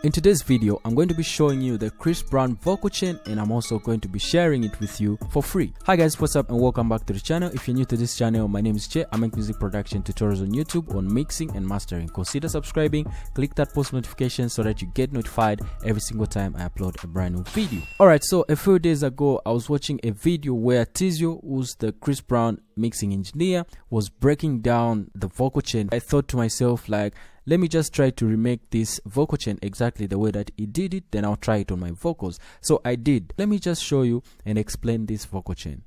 In today's video, I'm going to be showing you the Chris Brown vocal chain, and I'm also going to be sharing it with you for free. Hi guys, what's up and welcome back to the channel. If you're new to this channel, my name is Che. I make music production tutorials on YouTube on mixing and mastering. Consider subscribing, click that post notification so that you get notified every single time I upload a brand new video. Alright, so a few days ago, I was watching a video where TheMg, who's the Chris Brown mixing engineer, was breaking down the vocal chain. I thought to myself, like, let me just try to remake this vocal chain exactly the way that he did it, then I'll try it on my vocals. So I did. Let me just show you and explain this vocal chain.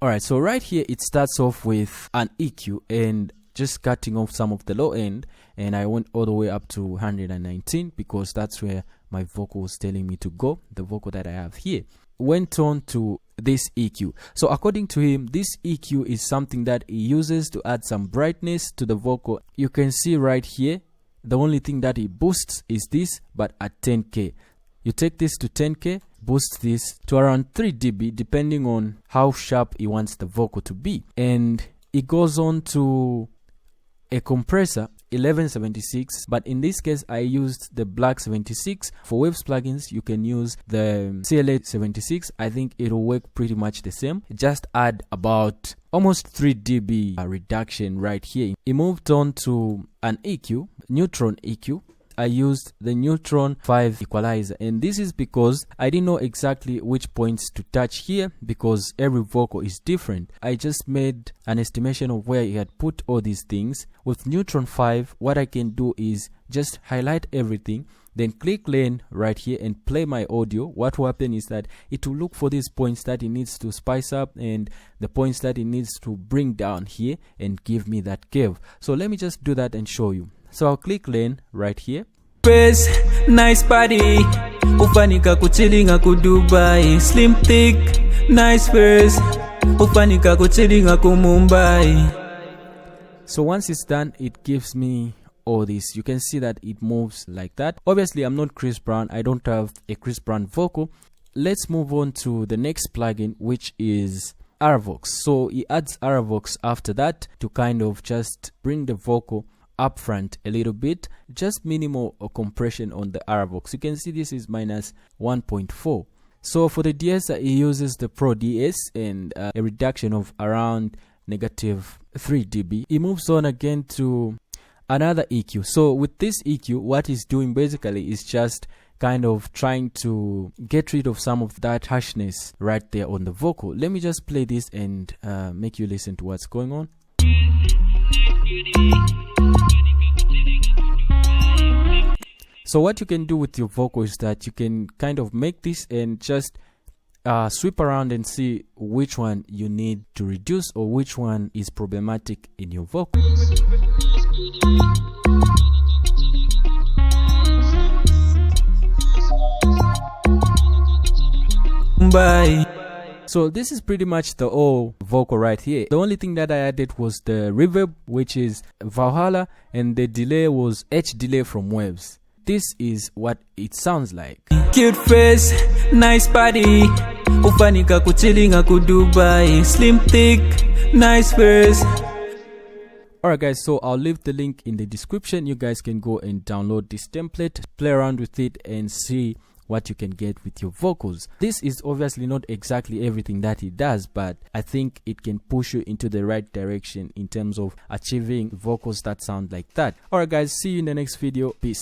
Alright, so right here it starts off with an EQ and just cutting off some of the low end, and I went all the way up to 119 because that's where my vocal was telling me to go, the vocal that I have here. Went on to this EQ. So according to him, this EQ is something that he uses to add some brightness to the vocal. You can see right here, the only thing that he boosts is this, but at 10K. You take this to 10K, boost this to around 3 dB depending on how sharp he wants the vocal to be. And it goes on to a compressor 1176, but in this case I used the black 76. For Waves plugins you can use the CLA 76. I think it'll work pretty much the same. Just add about almost 3 dB reduction right here. It moved on to an EQ, neutron EQ. I used the neutron 5 equalizer, and this is because I didn't know exactly which points to touch here because every vocal is different. I just made an estimation of where he had put all these things. With neutron 5, what I can do is just highlight everything, then click lane right here and play my audio. What will happen is that it will look for these points that it needs to spice up and the points that it needs to bring down here and give me that curve. So let me just do that and show you. So I'll click lane right here. Nice body, ufanika kuchilinga ku Dubai. Slim thick, nice face, ufanika kuchilinga ku Mumbai. So once it's done, it gives me all this. You can see that it moves like that. Obviously, I'm not Chris Brown. I don't have a Chris Brown vocal. Let's move on to the next plugin, which is Aravox. So he adds Aravox after that to kind of just bring the vocal up front a little bit, just minimal compression on the Aravox. You can see this is minus 1.4. So for the DS, he uses the Pro DS and a reduction of around negative 3 dB. He moves on again to another EQ. So with this EQ, what he's doing basically is just kind of trying to get rid of some of that harshness right there on the vocal. Let me just play this and make you listen to what's going on. So what you can do with your vocal is that you can kind of make this and just sweep around and see which one you need to reduce or which one is problematic in your vocal. Bye. So this is pretty much the whole vocal right here. The only thing that I added was the reverb, which is Valhalla, and the delay was H delay from Waves. This is what it sounds like. Cute face, nice body, ufanika kuchilinga ku Dubai. Slim thick, nice face. Alright guys, so I'll leave the link in the description. You guys can go and download this template, play around with it and see what you can get with your vocals. This is obviously not exactly everything that he does, but I think it can push you into the right direction in terms of achieving vocals that sound like that. Alright guys, see you in the next video. Peace.